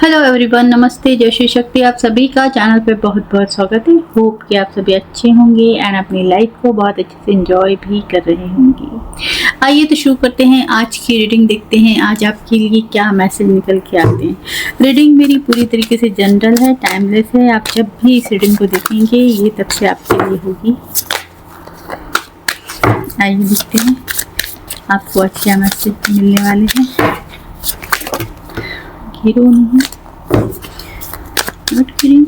Hello everyone, नमस्ते, जय श्री शक्ति। आप सभी का चैनल पे बहुत बहुत स्वागत है। होप कि आप सभी अच्छे होंगे एंड अपनी लाइफ को बहुत अच्छे से एंजॉय भी कर रहे होंगे। आइए तो शुरू करते हैं आज की रीडिंग। देखते हैं आज आपके लिए क्या मैसेज निकल के आते हैं। रीडिंग मेरी पूरी तरीके से जनरल है, टाइमलेस है। आप जब भी इस रीडिंग को देखेंगे ये तब से आपके लिए होगी। आइए देखते हैं आपको अच्छा मैसेज मिलने वाले हैं। हीरो नहीं नोट करें।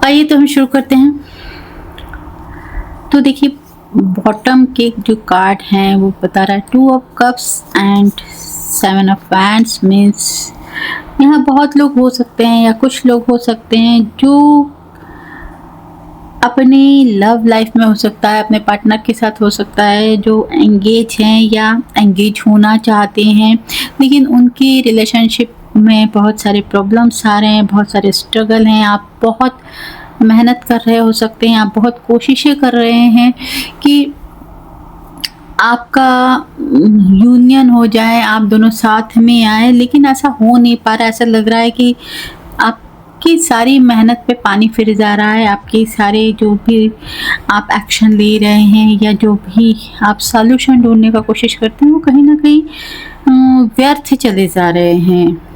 आइए तो हम शुरू करते हैं। तो देखिए बॉटम के जो कार्ड हैं वो बता रहा है 2 of cups and 7 of wands. Means यहाँ बहुत लोग हो सकते हैं या कुछ लोग हो सकते हैं जो अपनी लव लाइफ में हो सकता है, अपने पार्टनर के साथ हो सकता है, जो एंगेज हैं या एंगेज होना चाहते हैं, लेकिन उनकी रिलेशनशिप में बहुत सारे प्रॉब्लम्स आ रहे हैं, बहुत सारे स्ट्रगल हैं। आप बहुत मेहनत कर रहे हो सकते हैं, आप बहुत कोशिशें कर रहे हैं कि आपका यूनियन हो जाए, आप दोनों साथ में आए, लेकिन ऐसा हो नहीं पा रहा। ऐसा लग रहा है कि आपकी सारी मेहनत पे पानी फिर जा रहा है। आपके सारे जो भी आप एक्शन ले रहे हैं या जो भी आप सॉल्यूशन ढूंढने का कोशिश करते हैं वो कहीं ना कहीं व्यर्थ चले जा रहे हैं।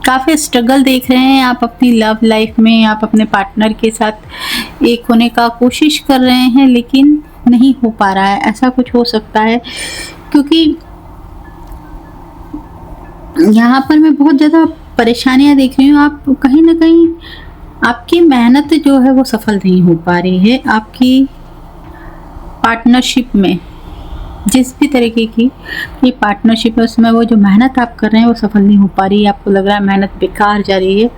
काफ़ी स्ट्रगल देख रहे हैं आप अपनी लव लाइफ में। आप अपने पार्टनर के साथ एक होने का कोशिश कर रहे हैं लेकिन नहीं हो पा रहा है। ऐसा कुछ हो सकता है क्योंकि यहाँ पर मैं बहुत ज़्यादा परेशानियाँ देख रही हूँ। आप कहीं ना कहीं आपकी मेहनत जो है वो सफल नहीं हो पा रही है। आपकी पार्टनरशिप में जिस भी तरीके की ये पार्टनरशिप है उसमें वो जो मेहनत आप कर रहे हैं वो सफल नहीं हो पा रही है। आपको लग रहा है मेहनत बेकार जा रही है।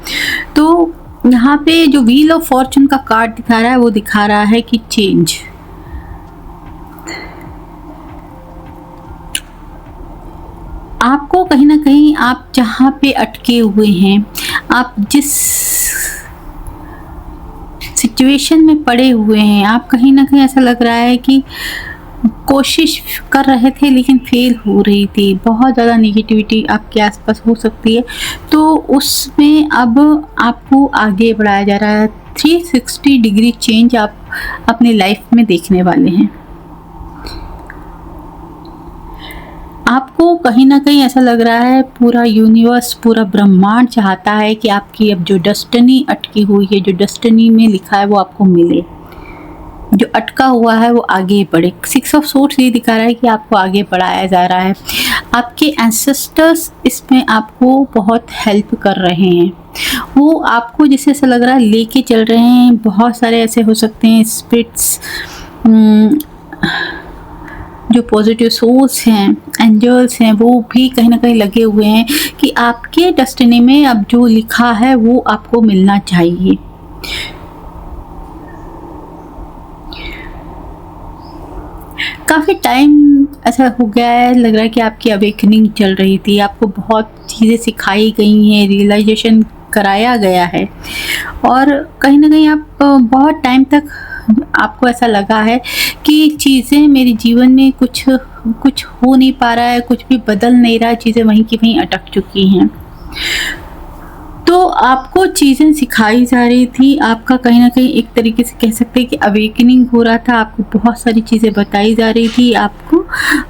तो यहाँ पे जो व्हील ऑफ फॉर्चून का कार्ड दिखा रहा है वो दिखा रहा है कि चेंज। आपको कहीं ना कहीं आप जहाँ पे अटके हुए हैं, आप जिस सिचुएशन में पड़े हुए हैं, आप कहीं ना कहीं ऐसा लग रहा है कि कोशिश कर रहे थे लेकिन फेल हो रही थी। बहुत ज़्यादा नेगेटिविटी आपके आसपास हो सकती है, तो उसमें अब आपको आगे बढ़ाया जा रहा है। 360 डिग्री चेंज आप अपनी लाइफ में देखने वाले हैं। आपको कहीं ना कहीं ऐसा लग रहा है पूरा यूनिवर्स, पूरा ब्रह्मांड चाहता है कि आपकी अब जो डेस्टिनी अटकी हुई है, जो डेस्टिनी में लिखा है वो आपको मिले। जो अटका हुआ है वो आगे बढ़े। 6 ऑफ सोर्ड्स ये दिखा रहा है कि आपको आगे बढ़ाया जा रहा है। आपके एंसेस्टर्स इसमें आपको बहुत हेल्प कर रहे हैं। वो आपको जैसे ऐसा लग रहा है लेके चल रहे हैं। बहुत सारे ऐसे हो सकते हैं स्पिरिट्स, जो पॉजिटिव सोल्स हैं, एंजल्स हैं, वो भी कहीं ना कहीं लगे हुए हैं कि आपके डेस्टिनी में अब जो लिखा है वो आपको मिलना चाहिए। काफ़ी टाइम ऐसा हो गया है, लग रहा है कि आपकी अवेकनिंग चल रही थी। आपको बहुत चीज़ें सिखाई गई हैं, रियलाइजेशन कराया गया है और कहीं ना कहीं आप बहुत टाइम तक आपको ऐसा लगा है कि चीज़ें मेरे जीवन में कुछ कुछ हो नहीं पा रहा है, कुछ भी बदल नहीं रहा है, चीज़ें वहीं की वहीं अटक चुकी हैं। तो आपको चीज़ें सिखाई जा रही थी, आपका कहीं न कहीं एक तरीके से कह सकते हैं कि अवेकनिंग हो रहा था, आपको बहुत सारी चीज़ें बताई जा रही थी, आपको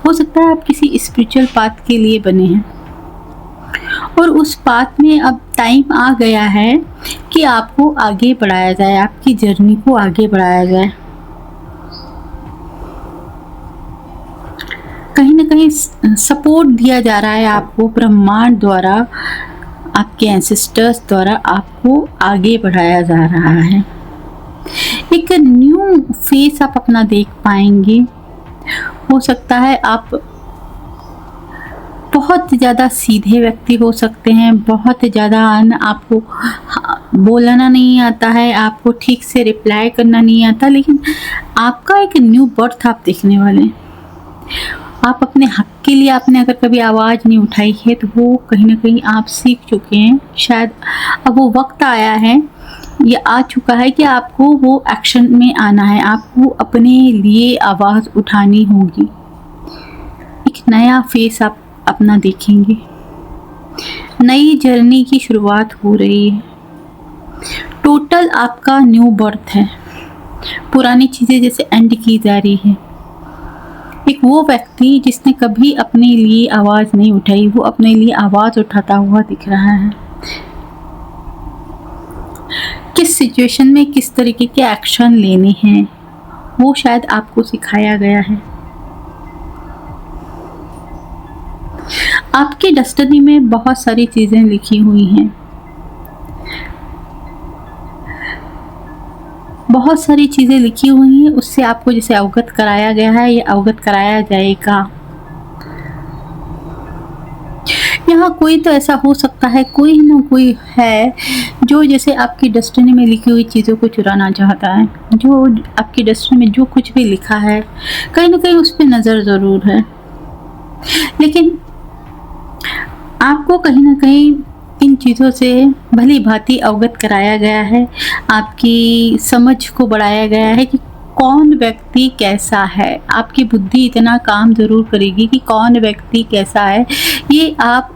हो सकता है आप किसी स्पिरिचुअल पाथ के लिए बने हैं। और उस पाथ में अब टाइम आ गया है कि आपको आगे बढ़ाया जाए, आपकी जर्नी को आगे बढ़ाया जाए। कहीं न कहीं सपोर्ट दिया जा रहा है आपको ब्रह्मांड द्वारा, आपके एंसेस्टर्स द्वारा आपको आगे बढ़ाया जा रहा है। एक न्यू फेस आप अपना देख पाएँगे। हो सकता है आप बहुत ज़्यादा सीधे व्यक्ति हो सकते हैं, बहुत ज़्यादा आपको बोलना नहीं आता है, आपको ठीक से रिप्लाई करना नहीं आता, लेकिन आपका एक न्यू बर्थ आप देखने वाले हैं। आप अपने हक के लिए आपने अगर कभी आवाज़ नहीं उठाई है तो वो कहीं न कहीं आप सीख चुके हैं। शायद अब वो वक़्त आया है, ये आ चुका है कि आपको वो एक्शन में आना है, आपको अपने लिए आवाज़ उठानी होगी। एक नया फेस आप अपना देखेंगे, नई जर्नी की शुरुआत हो रही है। टोटल आपका न्यू बर्थ है, पुरानी चीज़ें जैसे एंड की जा रही है। एक वो व्यक्ति जिसने कभी अपने लिए आवाज़ नहीं उठाई, वो अपने लिए आवाज़ उठाता हुआ दिख रहा है। किस सिचुएशन में किस तरीके के एक्शन लेने हैं, वो शायद आपको सिखाया गया है। आपकी डेस्टिनी में बहुत सारी चीज़ें लिखी हुई हैं, बहुत सारी चीज़ें लिखी हुई हैं, उससे आपको जैसे अवगत कराया गया है, ये अवगत कराया जाएगा। यहाँ कोई तो ऐसा हो सकता है, कोई ना कोई है जो जैसे आपकी डेस्टिनी में लिखी हुई चीज़ों को चुराना चाहता है, जो आपकी डेस्टिनी में जो कुछ भी लिखा है कहीं ना कहीं उस पर नज़र ज़रूर है, लेकिन आपको कहीं ना कहीं इन चीज़ों से भली भांति अवगत कराया गया है, आपकी समझ को बढ़ाया गया है कि कौन व्यक्ति कैसा है। आपकी बुद्धि इतना काम ज़रूर करेगी कि कौन व्यक्ति कैसा है, ये आप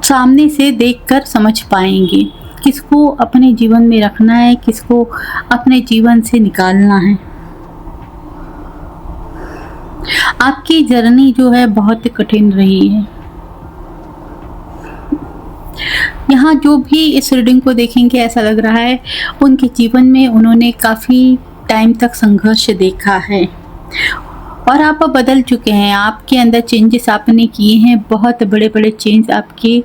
सामने से देखकर समझ पाएंगे। किसको अपने जीवन में रखना है, किसको अपने जीवन से निकालना है। आपकी जर्नी जो है बहुत कठिन रही है। यहाँ जो भी इस रीडिंग को देखेंगे ऐसा लग रहा है उनके जीवन में उन्होंने काफ़ी टाइम तक संघर्ष देखा है और आप बदल चुके हैं। आपके अंदर चेंजेस आपने किए हैं, बहुत बड़े बड़े चेंज आपके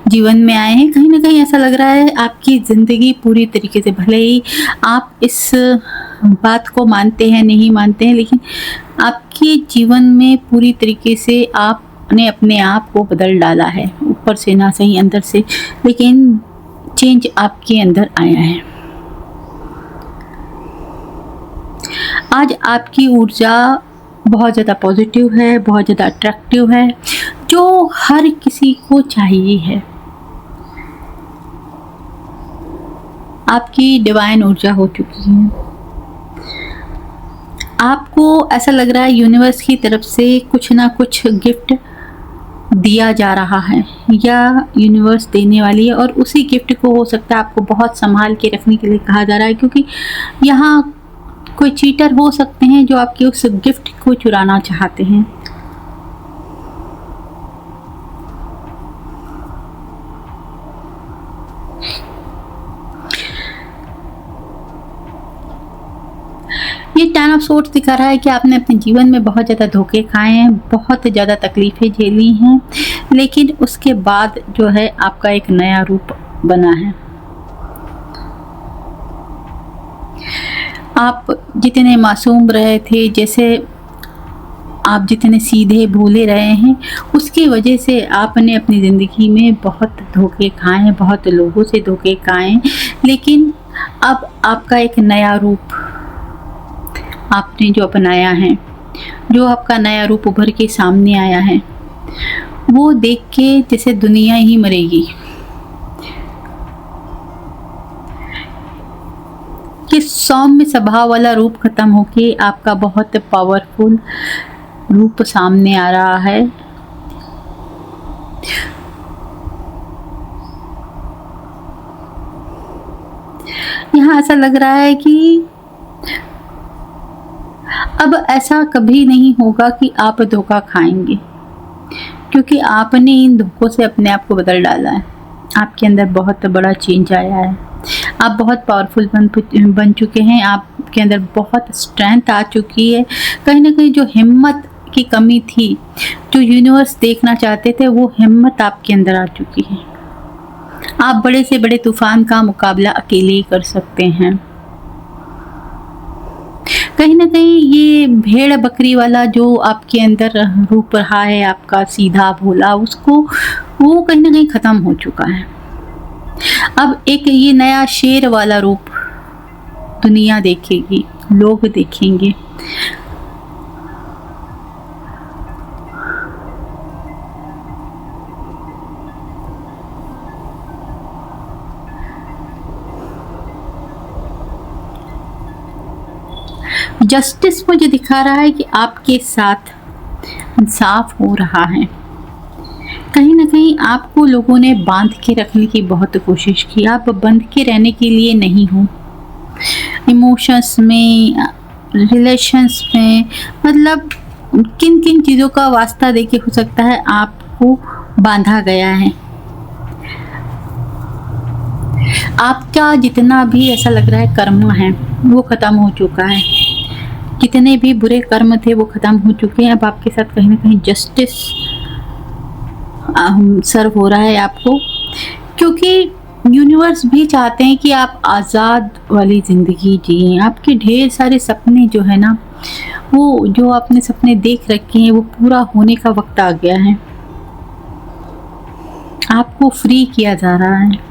जीवन में आए हैं। कहीं ना कहीं ऐसा लग रहा है आपकी ज़िंदगी पूरी तरीके से, भले ही आप इस बात को मानते हैं नहीं मानते हैं, लेकिन आपके जीवन में पूरी तरीके से आपने अपने आप को बदल डाला है, ऊपर से ना सही अंदर से, लेकिन चेंज आपके अंदर आया है। आज आपकी ऊर्जा बहुत ज़्यादा पॉजिटिव है, बहुत ज़्यादा अट्रैक्टिव है, जो हर किसी को चाहिए है। आपकी डिवाइन ऊर्जा हो चुकी है। आपको ऐसा लग रहा है यूनिवर्स की तरफ से कुछ ना कुछ गिफ्ट दिया जा रहा है या यूनिवर्स देने वाली है, और उसी गिफ्ट को हो सकता है आपको बहुत संभाल के रखने के लिए कहा जा रहा है, क्योंकि यहाँ कोई चीटर हो सकते हैं जो आपके उस गिफ्ट को चुराना चाहते हैं। ये 10 ऑफ सोर्ड्स दिखा रहा है कि आपने अपने जीवन में बहुत ज़्यादा धोखे खाए हैं, बहुत ज़्यादा तकलीफ़ें झेली हैं, लेकिन उसके बाद जो है आपका एक नया रूप बना है। आप जितने मासूम रहे थे, जैसे आप जितने सीधे भोले रहे हैं, उसकी वजह से आपने अपनी ज़िंदगी में बहुत धोखे खाए हैं, बहुत लोगों से धोखे खाए हैं, लेकिन अब आपका एक नया रूप आपने जो अपनाया है, जो आपका नया रूप उभर के सामने आया है, वो देख के जैसे दुनिया ही मरेगी आपके सौम्य स्वभाव वाला रूप खत्म होके आपका बहुत पावरफुल रूप सामने आ रहा है। यहाँ ऐसा लग रहा है कि अब ऐसा कभी नहीं होगा कि आप धोखा खाएंगे, क्योंकि आपने इन धोखों से अपने आप को बदल डाला है। आपके अंदर बहुत बड़ा चेंज आया है। आप बहुत पावरफुल बन चुके हैं। आपके अंदर बहुत स्ट्रेंथ आ चुकी है। कहीं ना कहीं जो हिम्मत की कमी थी, जो यूनिवर्स देखना चाहते थे, वो हिम्मत आपके अंदर आ चुकी है। आप बड़े से बड़े तूफान का मुकाबला अकेले ही कर सकते हैं। कहीं ना कहीं ये भेड़ बकरी वाला जो आपके अंदर रूप रहा है, आपका सीधा भोला, उसको वो कहीं ना कहीं खत्म हो चुका है। अब एक ये नया शेर वाला रूप दुनिया देखेगी, लोग देखेंगे। जस्टिस मुझे दिखा रहा है कि आपके साथ इंसाफ हो रहा है। कहीं ना कहीं आपको लोगों ने बांध के रखने की बहुत कोशिश की। आप बंध के रहने के लिए नहीं हो। इमोशंस में, रिलेशंस में, मतलब किन किन चीज़ों का वास्ता देके हो सकता है आपको बांधा गया है। आपका जितना भी ऐसा लग रहा है कर्म है, वो ख़त्म हो चुका है। जितने भी बुरे कर्म थे वो ख़त्म हो चुके हैं। अब आपके साथ कहीं ना कहीं जस्टिस सर्व हो रहा है आपको, क्योंकि यूनिवर्स भी चाहते हैं कि आप आज़ाद वाली ज़िंदगी जिए। आपके ढेर सारे सपने जो है ना, वो जो आपने सपने देख रखे हैं, वो पूरा होने का वक्त आ गया है। आपको फ्री किया जा रहा है।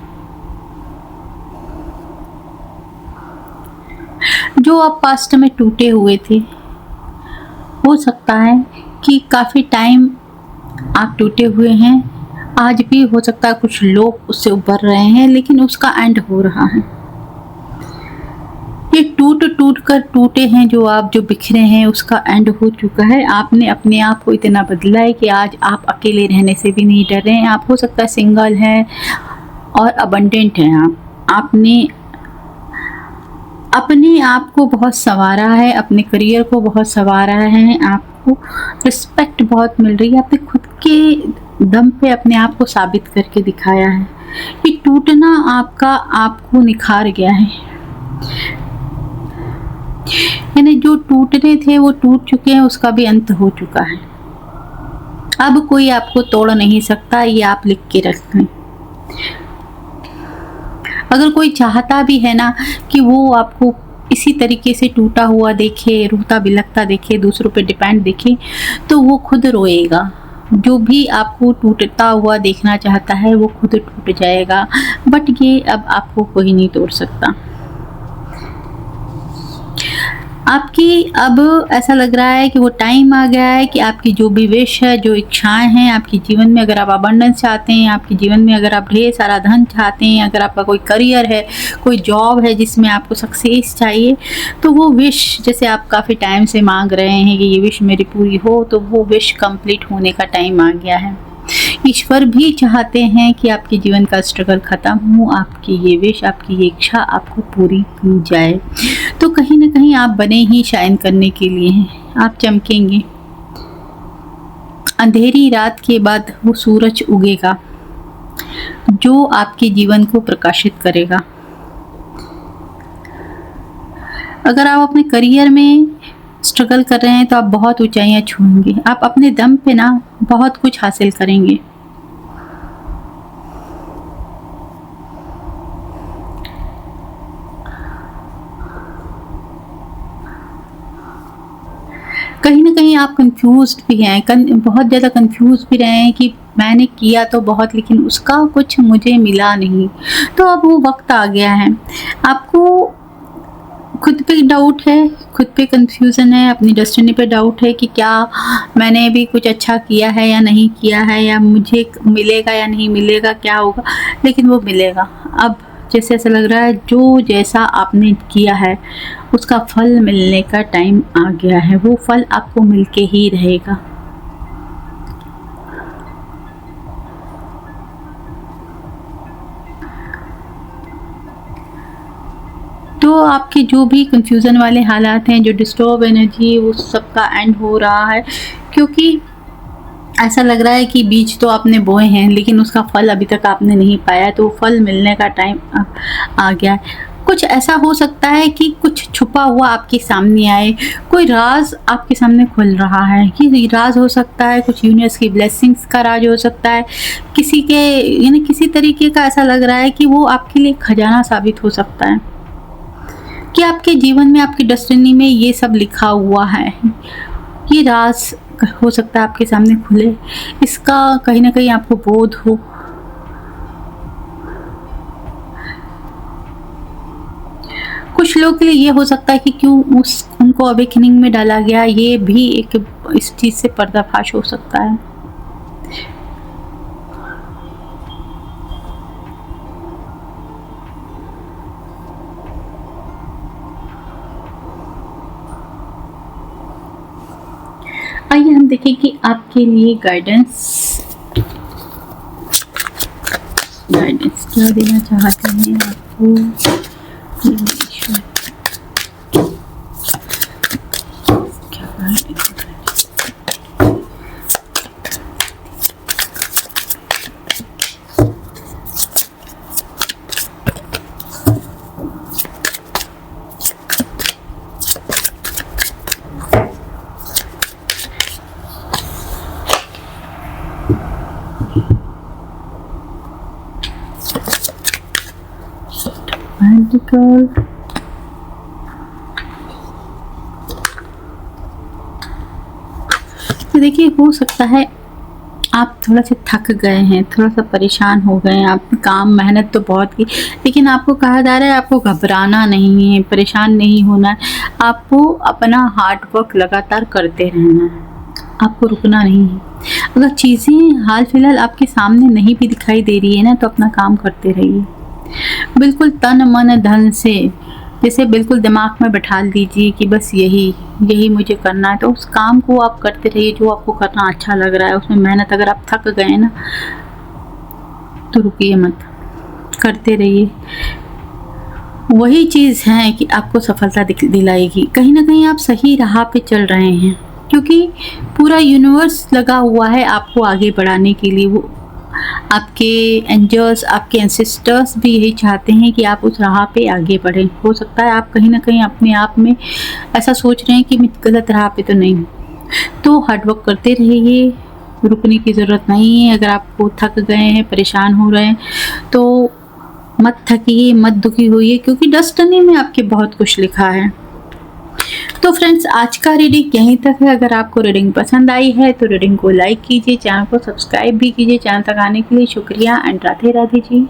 जो आप पास्ट में टूटे हुए थे, हो सकता है कि काफ़ी टाइम आप टूटे हुए हैं। आज भी हो सकता है कुछ लोग उससे उभर रहे हैं, लेकिन उसका एंड हो रहा है। ये टूट कर टूटे हैं जो बिखरे हैं, उसका एंड हो चुका है। आपने अपने आप को इतना बदला है कि आज आप अकेले रहने से भी नहीं डर रहे हैं। आप हो सकता है सिंगल हैं और अबंडेंट हैं। आपने अपने आप को बहुत संवारा है, अपने करियर को बहुत संवारा है। आपको रिस्पेक्ट बहुत मिल रही है। आपने खुद के दम पे अपने आप को साबित करके दिखाया है। ये टूटना आपका आपको निखार गया है। यानी जो टूटने थे वो टूट चुके हैं, उसका भी अंत हो चुका है। अब कोई आपको तोड़ नहीं सकता, ये आप लिख के रख लें। अगर कोई चाहता भी है ना कि वो आपको इसी तरीके से टूटा हुआ देखे, रोता बिलखता देखे, दूसरों पे डिपेंड देखे, तो वो खुद रोएगा। जो भी आपको टूटता हुआ देखना चाहता है वो खुद टूट जाएगा। बट ये अब आपको कोई नहीं तोड़ सकता। आपकी अब ऐसा लग रहा है कि वो टाइम आ गया है कि आपकी जो भी विश है, जो इच्छाएं हैं आपके जीवन में, अगर आप अबंडेंस चाहते हैं, आपके जीवन में अगर आप ढेर सारा धन चाहते हैं, अगर आपका कोई करियर है, कोई जॉब है जिसमें आपको सक्सेस चाहिए, तो वो विश जैसे आप काफ़ी टाइम से मांग रहे हैं कि ये विश मेरी पूरी हो, तो वो विश कंप्लीट होने का टाइम आ गया है। ईश्वर भी चाहते हैं कि आपके जीवन का स्ट्रगल ख़त्म हो, आपकी ये विश, आपकी ये इच्छा आपको पूरी की जाए। तो कहीं ना कहीं आप बने ही शाइन करने के लिए हैं। आप चमकेंगे। अंधेरी रात के बाद वो सूरज उगेगा जो आपके जीवन को प्रकाशित करेगा। अगर आप अपने करियर में स्ट्रगल कर रहे हैं तो आप बहुत ऊंचाइयां छूएंगे। आप अपने दम पे ना बहुत कुछ हासिल करेंगे। कहीं ना कहीं आप कंफ्यूज्ड भी हैं, बहुत ज़्यादा कंफ्यूज भी रहे हैं कि मैंने किया तो बहुत, लेकिन उसका कुछ मुझे मिला नहीं। तो अब वो वक्त आ गया है। आपको खुद पे डाउट है, खुद पे कंफ्यूजन है, अपनी डेस्टिनी पे डाउट है कि क्या मैंने भी कुछ अच्छा किया है या नहीं किया है, या मुझे मिलेगा या नहीं मिलेगा, क्या होगा, लेकिन वो मिलेगा। अब जैसे ऐसा लग रहा है जो जैसा आपने किया है उसका फल मिलने का टाइम आ गया है, वो फल आपको मिलके ही रहेगा। तो आपके जो भी कंफ्यूजन वाले हालात हैं, जो डिस्टर्ब एनर्जी, वो सबका एंड हो रहा है, क्योंकि ऐसा लग रहा है कि बीज तो आपने बोए हैं लेकिन उसका फल अभी तक आपने नहीं पाया, तो फल मिलने का टाइम आ गया है। कुछ ऐसा हो सकता है कि कुछ छुपा हुआ आपके सामने आए, कोई राज आपके सामने खुल रहा है। ये राज हो सकता है कुछ यूनिवर्स की ब्लेसिंग्स का राज हो सकता है, किसी के यानी किसी तरीके का ऐसा लग रहा है कि वो आपके लिए खजाना साबित हो सकता है कि आपके जीवन में, आपकी डेस्टिनी में ये सब लिखा हुआ है। ये राज हो सकता है आपके सामने खुले, इसका कहीं ना कहीं आपको बोध हो। कुछ लोगों के लिए ये हो सकता है कि क्यों उनको अवेकनिंग में डाला गया, ये भी एक इस चीज से पर्दाफाश हो सकता है। आइए हम देखें कि आपके लिए गाइडेंस क्या देना चाहते हैं आपको। क्या गाइडेंस? तो देखिए, हो सकता है आप थोड़ा सा थक गए हैं, थोड़ा सा परेशान हो गए हैं, आपने काम मेहनत तो बहुत की, लेकिन आपको कहा जा रहा है आपको घबराना नहीं है, परेशान नहीं होना है, आपको अपना हार्ड वर्क लगातार करते रहना है, आपको रुकना नहीं है। अगर चीज़ें हाल फिलहाल आपके सामने नहीं भी दिखाई दे रही है ना, तो अपना काम करते रहिए बिल्कुल तन मन धन से, जैसे बिल्कुल दिमाग में बैठा लीजिए कि बस यही मुझे करना है। तो उस काम को आप करते रहिए जो आपको करना अच्छा लग रहा है, उसमें मेहनत। अगर आप थक गए ना तो रुकिए मत, करते रहिए। वही चीज़ है कि आपको सफलता दिलाएगी। कहीं ना कहीं आप सही राह पे चल रहे हैं, क्योंकि पूरा यूनिवर्स लगा हुआ है आपको आगे बढ़ाने के लिए। वो आपके एंजल्स, आपके एंसेस्टर्स भी यही चाहते हैं कि आप उस राह पे आगे बढ़ें। हो सकता है आप कहीं ना कहीं अपने आप में ऐसा सोच रहे हैं कि मैं गलत राह पे तो नहीं हूँ, तो हार्डवर्क करते रहिए, रुकने की ज़रूरत नहीं है। अगर आपको थक गए हैं, परेशान हो रहे हैं, तो मत थकिए, मत दुखी होइए, क्योंकि डेस्टिनी में आपके बहुत कुछ लिखा है। तो फ्रेंड्स, आज का रीडिंग यहीं तक है। अगर आपको रीडिंग पसंद आई है तो रीडिंग को लाइक कीजिए, चैनल को सब्सक्राइब भी कीजिए। चैनल तक आने के लिए शुक्रिया एंड राधे राधे जी।